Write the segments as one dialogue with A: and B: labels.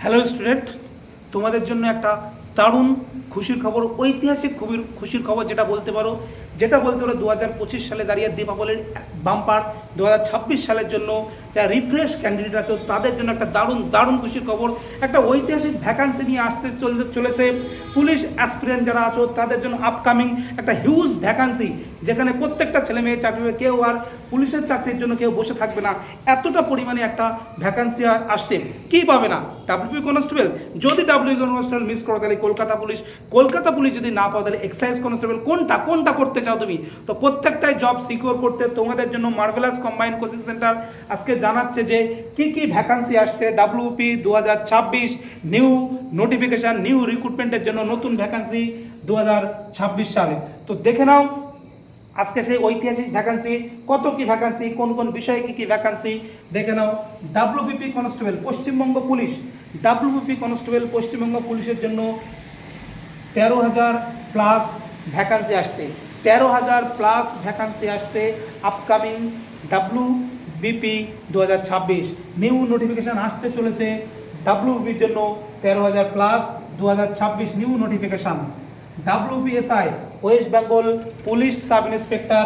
A: Hello student, তোমাদের জন্য একটা দারুণ খুশির খবর, ঐতিহাসিক খুশির খবর যেটা বলতে পারো 2025 সালে দাঁড়িয়ে দীপাবলির বাম্পার 2026 সালের জন্য যারা রিফ্রেশ ক্যান্ডিডেট আছে তাদের জন্য একটা দারুণ খুশির খবর। একটা ঐতিহাসিক ভ্যাকান্সি নিয়ে আসতে চলেছে পুলিশ অ্যাসপিরেন্ট যারা আছো তাদের জন্য আপকামিং একটা হিউজ ভ্যাকান্সি, যেখানে প্রত্যেকটা ছেলে মেয়ে চাকরি হবে, কেউ আর পুলিশের চাকরির জন্য কেউ বসে থাকবে না। এতটা পরিমাণে একটা ভ্যাকান্সি আসছে, কি পাবে না ডাব্লিউপি কনস্টেবল। যদি ডাব্লিউপি কনস্টেবল মিস করো তাহলে কলকাতা পুলিশ যদি না পাও তাহলে এক্সাইজ কনস্টেবল। কোনটা করতে চাও তুমি? তো প্রত্যেকটাই জব সিকিউর করতে তোমাদের জন্য মার্ভেলাস কম্বাইন্ড কোচিং সেন্টার আজকে জানাচ্ছে যে কি ভ্যাকান্সি আসছে। ডাব্লিউপি 2026 নিউ নোটিফিকেশন, নিউ রিক্রুটমেন্টের জন্য নতুন ভ্যাকান্সি 2026 সালে। তো দেখে নাও আজকে সেই ঐতিহাসিক ভ্যাকান্সি, কত কি ভ্যাকান্সি, কোন বিষয়ে কি ভ্যাকান্সি দেখে নাও। WBP constable Paschimbanga police, WBP constable Paschimbanga পুলিশের জন্য 13,000 প্লাস ভ্যাকান্সি আসছে। 13,000 প্লাস ভ্যাকান্সি আসছে আপকামিং ডাব্লিউবিপি 2026 নিউ নোটিফিকেশান আসতে চলেছে। ডাব্লিউবিপির জন্য 13,000 plus 2026 new notification. WBSI West Bengal police sub inspector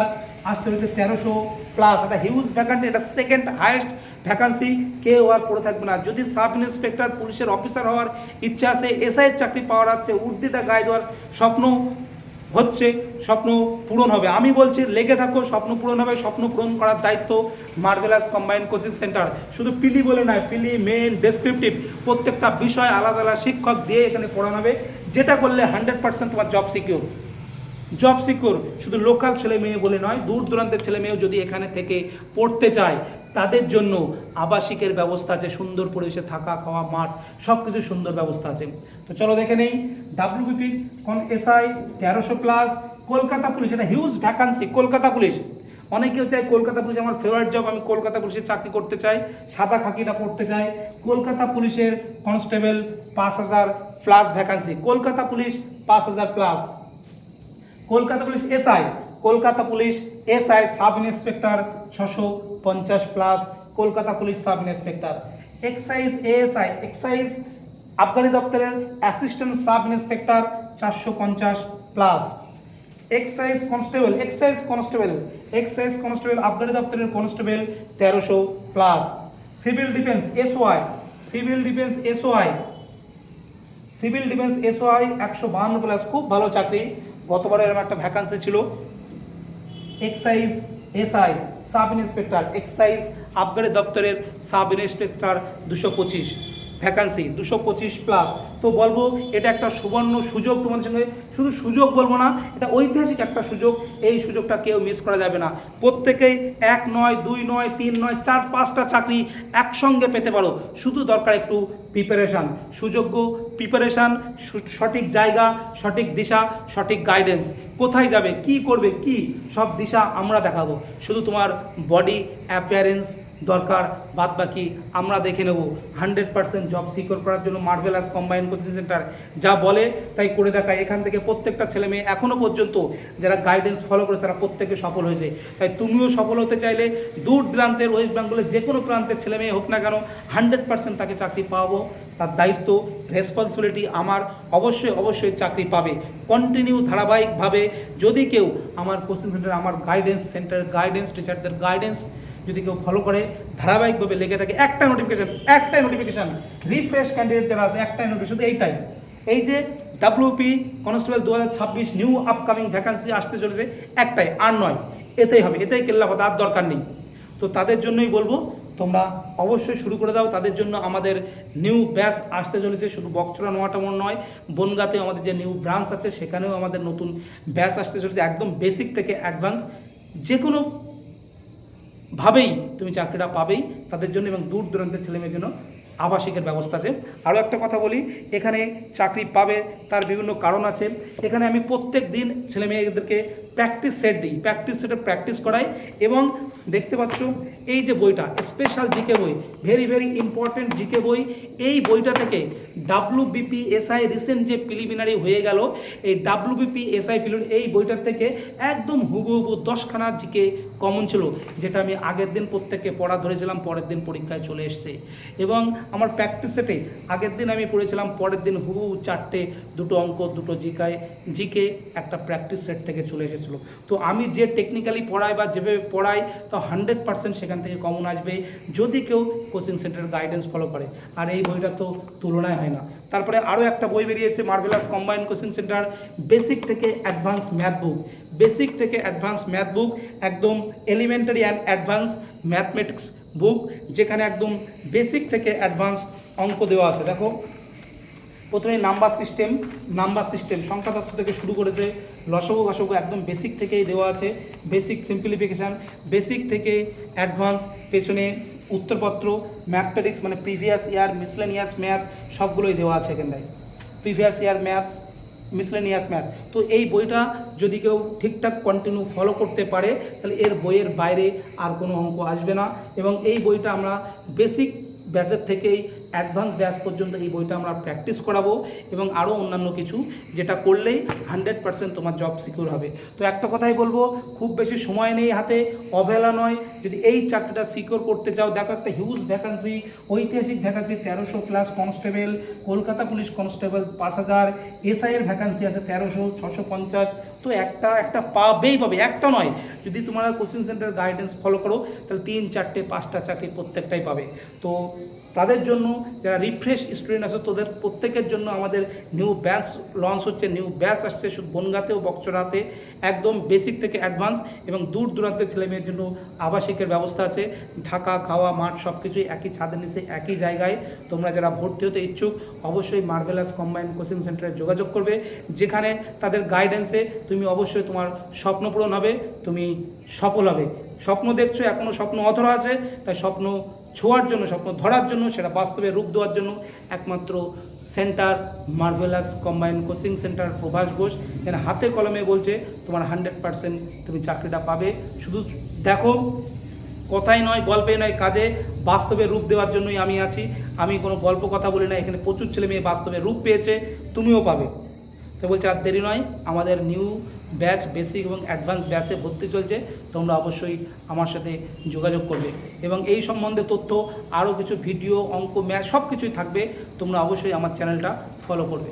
A: আসতে হচ্ছে 1300 প্লাস, একটা হিউজ ভ্যাকান্সি, এটা সেকেন্ড হাইয়েস্ট ভ্যাকান্সি। কেউ আর পড়ে থাকবে না। যদি সাব ইন্সপেক্টর পুলিশের অফিসার হওয়ার ইচ্ছা আছে, এসআইয়ের চাকরি পাওয়ার আছে, উর্দিটা গায়ে দেওয়ার স্বপ্ন হচ্ছে, স্বপ্ন পূরণ হবে। আমি বলছি লেগে থাকো, স্বপ্ন পূরণ হবে। স্বপ্ন পূরণ করার দায়িত্ব মার্ভেলাস কম্বাইন্ড কোচিং সেন্টার। শুধু পিলি বলে নয়, পিলি মেন ডেসক্রিপটিভ প্রত্যেকটা বিষয় আলাদা আলাদা শিক্ষক দিয়ে এখানে পড়ানো হবে, যেটা করলে 100% তোমার জব সিকিউর। শুধু লোকাল ছেলে মেয়ে বলে নয়, দূর দূরান্তের ছেলে মেয়েও যদি এখানে থেকে পড়তে চায় তাদের জন্য আবাসিকের ব্যবস্থা আছে, সুন্দর পরিবেশে থাকা খাওয়া মাঠ সব কিছু সুন্দর ব্যবস্থা আছে। তো চলো দেখে নেই WBP SI 1300 plus. Kolkata police, এটা হিউজ ভ্যাকান্সি। কলকাতা পুলিশ অনেকেও চাই কলকাতা পুলিশ আমার ফেভারিট জব, আমি কলকাতা পুলিশে চাকরি করতে চাই, সাদা খাকিটা পড়তে চাই। কলকাতা পুলিশের constable 5,000 plus vacancy. Kolkata police 5,000 plus. Kolkata police SI sub inspector 650 plus. Kolkata police sub inspector. Excise ASI excise আবগারি দপ্তরের assistant sub inspector 450 plus. Excise constable আবগারি দপ্তরের constable 1300 plus. Civil defence SOI 152 plus. খুব ভালো চাকরি, গতবারে এরকম একটা ভ্যাকান্সি ছিল। Excise SI sub inspector, excise আবগারি দপ্তরের সাব ইন্সপেক্টর 225 ভ্যাকান্সি, 225 প্লাস। তো বলবো এটা একটা সুবর্ণ সুযোগ তোমাদের সঙ্গে, শুধু সুযোগ বলবো না, এটা ঐতিহাসিক একটা সুযোগ। এই সুযোগটা কেউ মিস করা যাবে না। প্রত্যেকেই 1 নয় 2 নয় 3 নয় 4-5টা চাকরি একসঙ্গে পেতে পারো। শুধু দরকার একটু প্রিপারেশান, সুযোগ্য প্রিপারেশান, সঠিক জায়গা, সঠিক দিশা, সঠিক গাইডেন্স। কোথায় যাবে, কি করবে, কি সব দিশা আমরা দেখাবো। শুধু তোমার বডি অ্যাপিয়ারেন্স দরকার, বাদ বাকি আমরা দেখে নেব। 100% জব সিকিউর করার জন্য মার্ভেলাস কম্বাইন্ড কোচিং সেন্টার যা বলে তাই করে দেখায়। এখান থেকে প্রত্যেকটা ছেলে মেয়ে এখনও পর্যন্ত যারা গাইডেন্স ফলো করেছে তারা প্রত্যেকে সফল হয়েছে। তাই তুমিও সফল হতে চাইলে দূর দূরান্তের ওয়েস্ট বেঙ্গলের যে কোনো প্রান্তের ছেলে মেয়ে হোক না কেন 100% তাকে চাকরি পাবো, তার দায়িত্ব রেসপন্সিবিলিটি আমার। অবশ্যই চাকরি পাবে। কন্টিনিউ ধারাবাহিকভাবে যদি কেউ আমার কোচিং সেন্টার, আমার গাইডেন্স সেন্টার, গাইডেন্স টিচারদের গাইডেন্স যদি কেউ ফলো করে ধারাবাহিকভাবে লেগে থাকে, একটাই নোটিফিকেশান রিফ্রেশ ক্যান্ডিডেট যারা আছে, একটাই নোটিফিকেশন, শুধু এইটাই, এই যে WP constable 2026 new upcoming vacancy আসতে চলেছে, একটাই, আর নয়। এতেই হবে, এতেই কেল্লা কথা, আর দরকার নেই। তো তাদের জন্যই বলবো তোমরা অবশ্যই শুরু করে দাও। তাদের জন্য আমাদের নিউ ব্যাচ আসতে চলেছে, শুধু বকচড়া নোয়াটামন নয়, বনগাঁতে আমাদের যে নিউ ব্রাঞ্চ আছে সেখানেও আমাদের নতুন ব্যাচ আসতে চলেছে, একদম বেসিক থেকে অ্যাডভান্স যে কোনো ভাবেই তুমি চাকরিটা পাবেই তাদের জন্য। এবং দূর দূরান্তের ছেলেমেয়ের জন্য আবাসিকের ব্যবস্থা আছে। আরও একটা কথা বলি, এখানে চাকরি পাবে তার বিভিন্ন কারণ আছে। এখানে আমি প্রত্যেক দিন ছেলেমেয়েদেরকে প্র্যাকটিস সেট দিই, প্র্যাকটিস সেটে প্র্যাকটিস করাই। এবং দেখতে পাচ্ছ এই যে বইটা স্পেশাল জিকে বই, ভেরি ভেরি ইম্পর্টেন্ট জিকে বই। এই বইটা থেকে WBPSI রিসেন্ট যে প্রিলিমিনারি হয়ে গেল, এই WBPSI এই বইটার থেকে একদম হুবহু 10খানা জিকে কমন ছিল, যেটা আমি আগের দিন প্রত্যেককে পড়া ধরেছিলাম, পরের দিন পরীক্ষায় চলে এসছে। এবং আমার প্র্যাকটিস সেটে আগের দিন আমি পড়েছিলাম, পরের দিন হুবহু 4টে, 2টো অঙ্ক, 2টো জিকে একটা প্র্যাকটিস সেট থেকে চলে এসেছিলো। তো আমি যে টেকনিক্যালি পড়াই বা যেভাবে পড়াই, তো 100% সেখান থেকে কমন আসবে যদি কেউ কোচিং সেন্টারের গাইডেন্স ফলো করে। আর এই বইটা তো তুলনায় হয় না। তারপরে আরও একটা বই বেরিয়েছে, marvellous combined coaching centre basic থেকে অ্যাডভান্স ম্যাথ বুক। বেসিক থেকে অ্যাডভান্স ম্যাথ বুক, একদম এলিমেন্টারি অ্যান্ড অ্যাডভান্স ম্যাথমেটিক্স বুক, যেখানে একদম বেসিক থেকে অ্যাডভান্স অঙ্ক দেওয়া আছে। দেখো প্রথমে নাম্বার সিস্টেম সংখ্যাতত্ত্ব থেকে শুরু করেছে, লসগু গসগু একদম বেসিক থেকেই দেওয়া আছে। বেসিক সিম্পলিফিকেশান, বেসিক থেকে অ্যাডভান্স, পেছনে উত্তরপত্র, ম্যাথমেটিক্স মানে প্রিভিয়াস ইয়ার, মিসলেনিয়াস ম্যাথ সবগুলোই দেওয়া আছে এখানটায়। Previous year maths, miscellaneous math. তো এই বইটা যদি কেউ ঠিকঠাক কন্টিনিউ ফলো করতে পারে, তাহলে এর বইয়ের বাইরে আর কোনো অঙ্ক আসবে না। এবং এই বইটা আমরা বেসিক ব্যাচের থেকেই অ্যাডভান্স ব্যাচ পর্যন্ত এই বইটা আমরা প্র্যাকটিস করাবো, এবং আরও অন্যান্য কিছু যেটা করলেই 100% তোমার জব সিকিউর হবে। তো একটা কথাই বলবো, খুব বেশি সময় নেই হাতে, অবহেলা নয়। যদি এই চাকরিটা সিকিউর করতে চাও, দেখো একটা হিউজ ভ্যাকান্সি, ঐতিহাসিক vacancy 1300 plus constable, Kolkata police constable 5000, এসআইয়ের ভ্যাকান্সি আছে 1300, 650। তো একটা পাবে, একটা নয়। যদি তোমরা কোচিং সেন্টার গাইডেন্স ফলো করো, তাহলে 3, 4, 5টা চাকরি প্রত্যেকটাই পাবে। তো তাদের জন্য যারা রিফ্রেশ স্টুডেন্ট আছে, তোদের প্রত্যেকের জন্য আমাদের নিউ ব্যাচ লঞ্চ হচ্ছে, নিউ ব্যাচ আসছে শুধু বনগাঁতে ও বকচড়াতে, একদম বেসিক থেকে অ্যাডভান্স। এবং দূর দূরান্তের ছেলেমেয়ের জন্য আবাসিকের ব্যবস্থা আছে, থাকা খাওয়া মাঠ সব কিছুই একই ছাদের নিচে একই জায়গায়। তোমরা যারা ভর্তি হতে ইচ্ছুক, অবশ্যই মার্ভেলাস কম্বাইন্ড কোচিং সেন্টারে যোগাযোগ করবে, যেখানে তাদের গাইডেন্সে তুমি অবশ্যই তোমার স্বপ্ন পূরণ হবে, তুমি সফল হবে। স্বপ্ন দেখছো, এখনও স্বপ্ন অধরা আছে, তাই স্বপ্ন ছোঁয়ার জন্য, স্বপ্ন ধরার জন্য, সেটা বাস্তবে রূপ দেওয়ার জন্য একমাত্র centre marvellous combined coaching centre Prabhas Ghosh, যেখানে হাতে কলমে বলছে তোমার 100% তুমি চাকরিটা পাবে। শুধু দেখো, কথাই নয়, গল্পে নয়, কাজে, বাস্তবে রূপ দেওয়ার জন্যই আমি আছি। আমি কোনো গল্প কথা বলি না, এখানে প্রচুর ছেলে মেয়ে বাস্তবে রূপ পেয়েছে, তুমিও পাবে। তো বলছে আর দেরি নয়, আমাদের নিউ ব্যাচ বেসিক এবং অ্যাডভান্স ব্যাচে ভর্তি চলছে, তোমরা অবশ্যই আমার সাথে যোগাযোগ করবে। এবং এই সম্বন্ধে তথ্য, আরও কিছু ভিডিও, অঙ্ক, ম্যাথ সব কিছুই থাকবে, তোমরা অবশ্যই আমার চ্যানেলটা ফলো করবে।